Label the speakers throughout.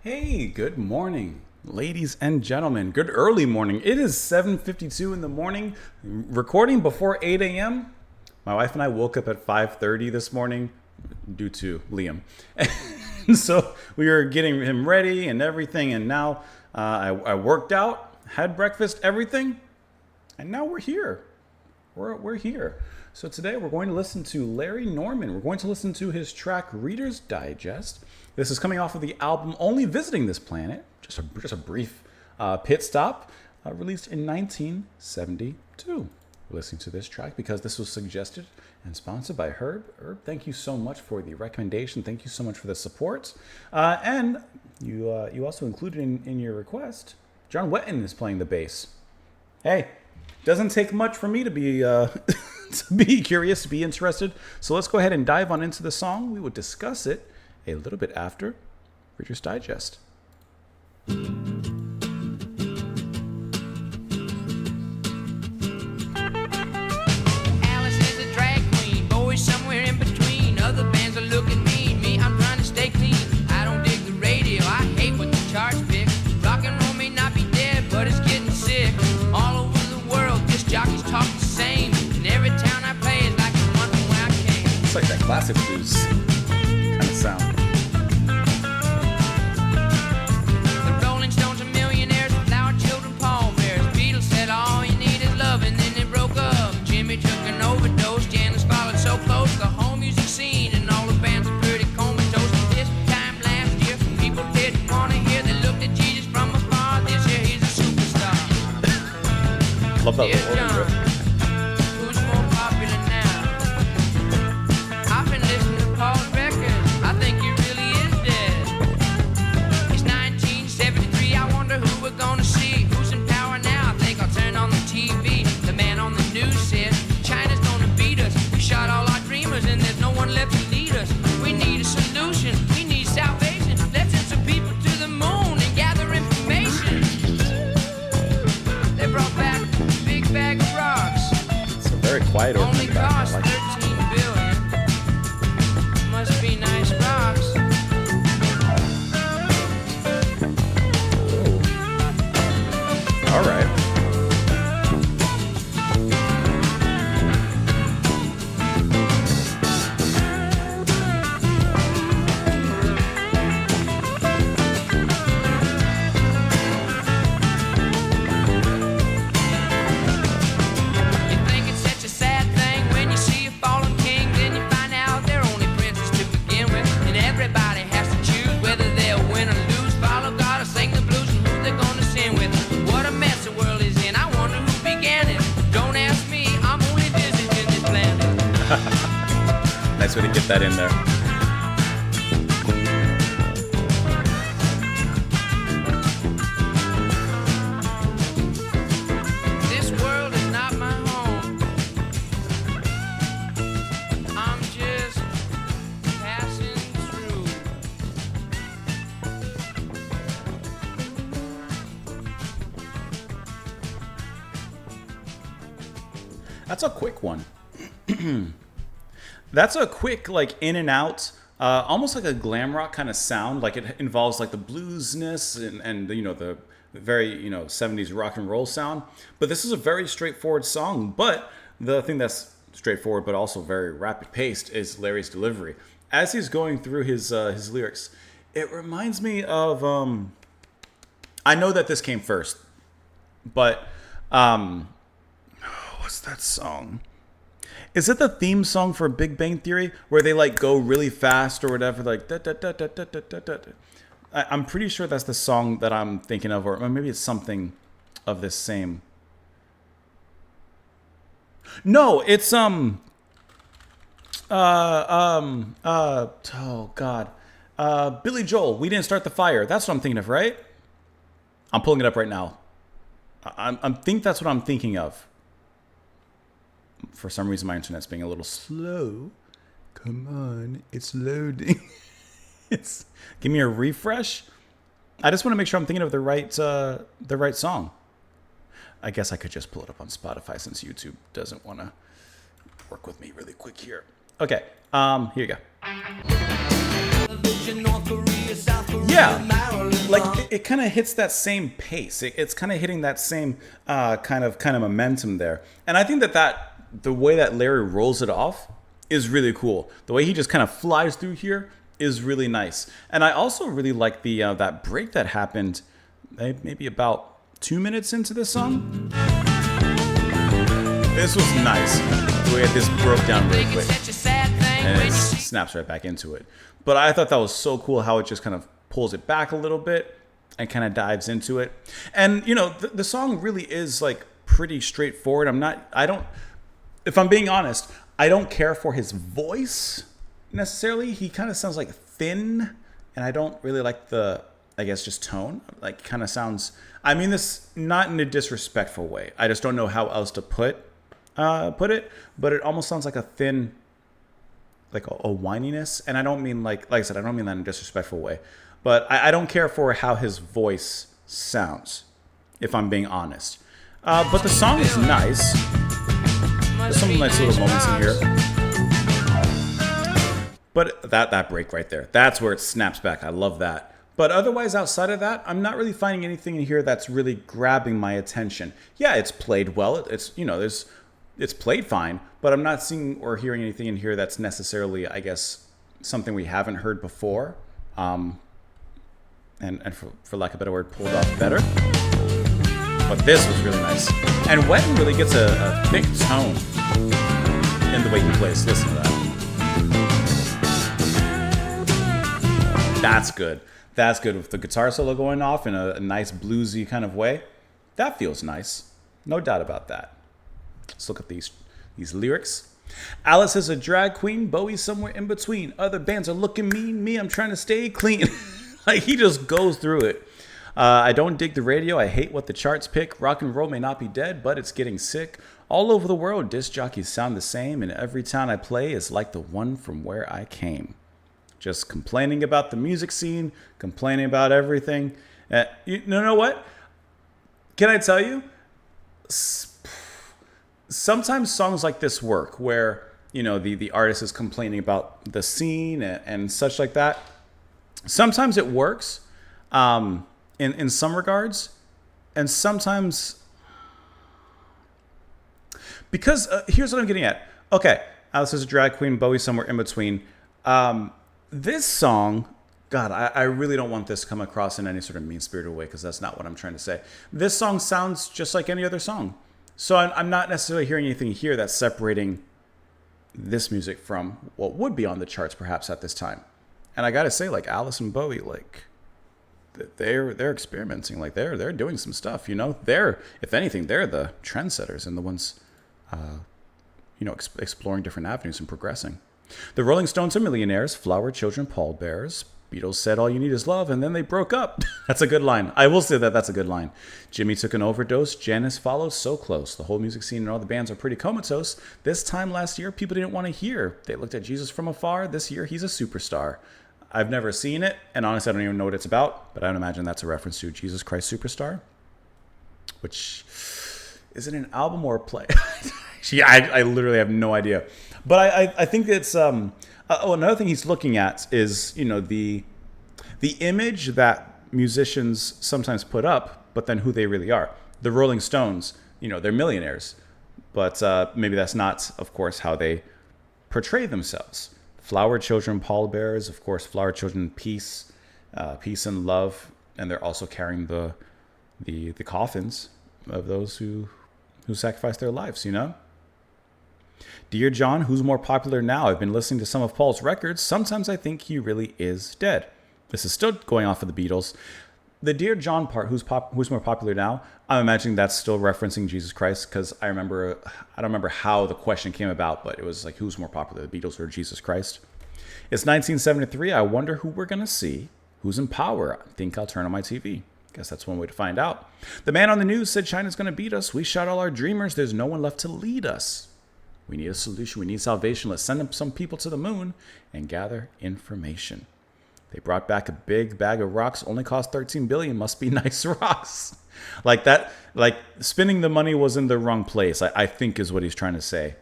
Speaker 1: Hey, good morning, ladies and gentlemen. Good early morning. It is 7:52 in the morning, recording before 8 a.m. My wife and I woke up at 5:30 this morning due to Liam. And so we were getting him ready and everything, and now I worked out, had breakfast, everything, and now we're here. We're here. So today we're going to listen to Larry Norman. We're going to listen to his track Reader's Digest. This is coming off of the album Only Visiting This Planet, just a brief pit stop, released in 1972. We're listening to this track because this was suggested and sponsored by Herb. Herb, thank you so much for the recommendation. Thank you so much for the support. And you also included in your request, John Wetton is playing the bass. Hey, doesn't take much for me to be to be curious, to be interested. So let's go ahead and dive on into the song. We will discuss it a little bit after Reader's Digest.
Speaker 2: Alice is a drag queen, boys somewhere in between. Other bands are looking mean. Me, I'm trying to stay clean. I don't dig the radio, I hate what the charts pick. Rock and roll may not be dead, but it's getting sick. All over the world, disc jockeys talk the same. And every town I play is like the one from where I came.
Speaker 1: It's like that classic blues kind of sound.
Speaker 2: The Rolling Stones are millionaires, flower children, pallbearers. Beatles said all you need is love, and then they broke up. Jimmy took an overdose, Janis followed so close. The whole music scene and all the bands are pretty comatose. This time last year, people didn't want to hear. They looked at Jesus from afar. This year he's a superstar.
Speaker 1: Love that
Speaker 2: Dear
Speaker 1: little organ
Speaker 2: John,
Speaker 1: riff.
Speaker 2: who's more popular now? I've been listening to Paul's records. I think he really is dead. It's 1973. I wonder who we're gonna see. Who's in power now? I think I'll turn on the TV. The man on the news said China's gonna beat us. We shot all our dreamers and there's no one left to lead us. We need a solution. We need salvation. Let's send some people to the moon and gather information. They brought back a big bag of rocks.
Speaker 1: It's a very quiet organ
Speaker 2: Only
Speaker 1: in the background.
Speaker 2: cost
Speaker 1: I like it.
Speaker 2: 13 billion. Must be nice rocks.
Speaker 1: All right.
Speaker 2: You think it's such a sad thing when you see a fallen king, then you find out they're only princes to begin with, and everybody has to choose whether they'll win or lose, follow God or sing the blues, and who they're gonna sing with. What a mess the world is in. I wonder who began it. Don't ask me. I'm only visiting this planet.
Speaker 1: Nice way to get that in there.
Speaker 2: This world is not my home. I'm just passing through.
Speaker 1: That's a quick one. That's a quick, like, in and out, almost like a glam rock kind of sound. Like, it involves, like, the bluesness and you know, the very, 70s rock and roll sound. But this is a very straightforward song. But the thing that's straightforward but also very rapid-paced is Larry's delivery. As he's going through his lyrics, it reminds me of... I know that this came first, but... what's that song? Is it the theme song for Big Bang Theory where they like go really fast or whatever, like da, da, da, da, da, da, da, da. I'm pretty sure that's the song that I'm thinking of, or maybe it's something of this same. No, it's oh God, Billy Joel. We Didn't Start the Fire. That's what I'm thinking of, right? I'm pulling it up right now. I think that's what I'm thinking of. For some reason, my internet's being a little slow. Come on, it's loading. Give me a refresh. I just want to make sure I'm thinking of the right song. I guess I could just pull it up on Spotify since YouTube doesn't want to work with me really quick here. Okay, here you go. Yeah. like it kind of hits that same pace. It's kind of hitting that same kind of momentum there. And I think that the way that Larry rolls it off is really cool. The way he just kind of flies through here is really nice. And I also really like the that break that happened maybe about 2 minutes into this song. This was nice. The way this broke down really quick. And it snaps right back into it. But I thought that was so cool how it just kind of pulls it back a little bit and kind of dives into it. And, you know, the song really is like pretty straightforward. If I'm being honest, I don't care for his voice necessarily. He kind of sounds like thin, and I don't really like the, I guess, just tone. Like, kind of sounds, I mean this not in a disrespectful way. I just don't know how else to put it, but it almost sounds like a thin, like a whininess. And I don't mean like I said, I don't mean that in a disrespectful way, but I don't care for how his voice sounds, if I'm being honest. But the song is nice. There's some nice little moments in here. But that break right there, that's where it snaps back. I love that. But otherwise, outside of that, I'm not really finding anything in here that's really grabbing my attention. Yeah, it's played well. It's, you know, it's played fine, but I'm not seeing or hearing anything in here that's necessarily, I guess, something we haven't heard before. And for lack of a better word, pulled off better. But this was really nice. And Wetton really gets a thick tone in the way he plays. Listen to that. That's good. That's good with the guitar solo going off in a nice bluesy kind of way. That feels nice. No doubt about that. Let's look at these lyrics. Alice is a drag queen, Bowie's somewhere in between. Other bands are looking mean, me, I'm trying to stay clean. Like, he just goes through it. I don't dig the radio, I hate what the charts pick. Rock and roll may not be dead, but it's getting sick. All over the world, disc jockeys sound the same, and every town I play is like the one from where I came. Just complaining about the music scene, complaining about everything. You know what? Can I tell you? Sometimes songs like this work where, you know, the artist is complaining about the scene and such like that. Sometimes it works in some regards. And sometimes, because here's what I'm getting at. Okay, Alice is a drag queen, Bowie somewhere in between. This song, God, I really don't want this to come across in any sort of mean-spirited way, because that's not what I'm trying to say. This song sounds just like any other song. So I'm not necessarily hearing anything here that's separating this music from what would be on the charts perhaps at this time. And I got to say, like, Alice and Bowie, like, they're experimenting. Like, they're doing some stuff, you know? If anything, they're the trendsetters and the ones, you know, exploring different avenues and progressing. The Rolling Stones are millionaires, flower children, pallbearers. Beatles said all you need is love, and then they broke up. That's a good line. I will say that's a good line. Jimmy took an overdose. Janis followed so close. The whole music scene and all the bands are pretty comatose. This time last year, people didn't want to hear. They looked at Jesus from afar. This year, he's a superstar. I've never seen it, and honestly, I don't even know what it's about, but I would imagine that's a reference to Jesus Christ Superstar, which is it an album or a play? I literally have no idea. But I think it's another thing he's looking at is, you know, the image that musicians sometimes put up, but then who they really are. The Rolling Stones, you know, they're millionaires, but maybe that's not, of course, how they portray themselves. Flower children, pallbearers, of course, flower children, peace and love, and they're also carrying the coffins of those who sacrificed their lives, you know? Dear John, who's more popular now? I've been listening to some of Paul's records. Sometimes I think he really is dead. This is still going off of the Beatles. The Dear John part, who's more popular now, I'm imagining that's still referencing Jesus Christ, because I don't remember how the question came about, but it was like, who's more popular, the Beatles or Jesus Christ? It's 1973. I wonder who we're going to see. Who's in power? I think I'll turn on my TV. Guess that's one way to find out. The man on the news said China's going to beat us. We shot all our dreamers. There's no one left to lead us. We need a solution. We need salvation. Let's send some people to the moon and gather information. They brought back a big bag of rocks. Only cost $13 billion. Must be nice rocks. Like that. Like spending the money was in the wrong place, I think is what he's trying to say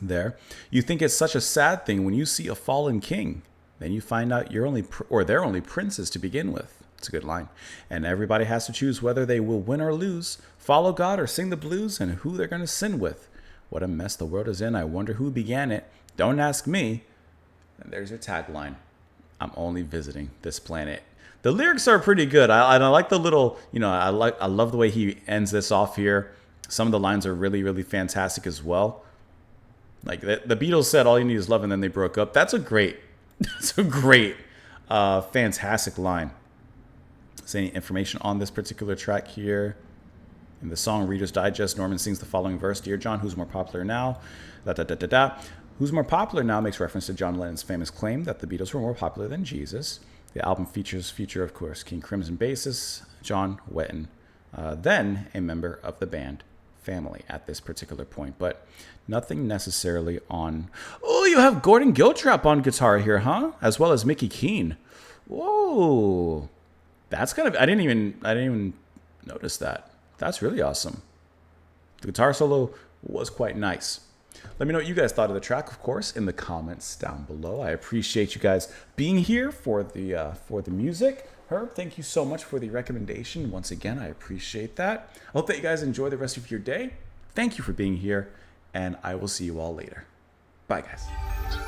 Speaker 1: there. You think it's such a sad thing when you see a fallen king. Then you find out they're only princes to begin with. It's a good line. And everybody has to choose whether they will win or lose, follow God or sing the blues, and who they're going to sin with. What a mess the world is in. I wonder who began it. Don't ask me. And there's your tagline. I'm only visiting this planet. The lyrics are pretty good. I like the little, I love the way he ends this off here. Some of the lines are really, really fantastic as well. Like the Beatles said, all you need is love, and then they broke up. That's a great, fantastic line. Is any information on this particular track here? In the song Reader's Digest, Norman sings the following verse: Dear John, who's more popular now? Who's more popular now makes reference to John Lennon's famous claim that the Beatles were more popular than Jesus. The album features, of course, King Crimson bassist John Wetton, then a member of the band family at this particular point, but nothing necessarily on. Oh, you have Gordon Giltrap on guitar here, huh? As well as Mickey Keene. Whoa, that's kind of. I didn't even notice that. That's really awesome. The guitar solo was quite nice. Let me know what you guys thought of the track, of course, in the comments down below. I appreciate you guys being here for the music. Herb, thank you so much for the recommendation. Once again, I appreciate that. I hope that you guys enjoy the rest of your day. Thank you for being here, and I will see you all later. Bye, guys.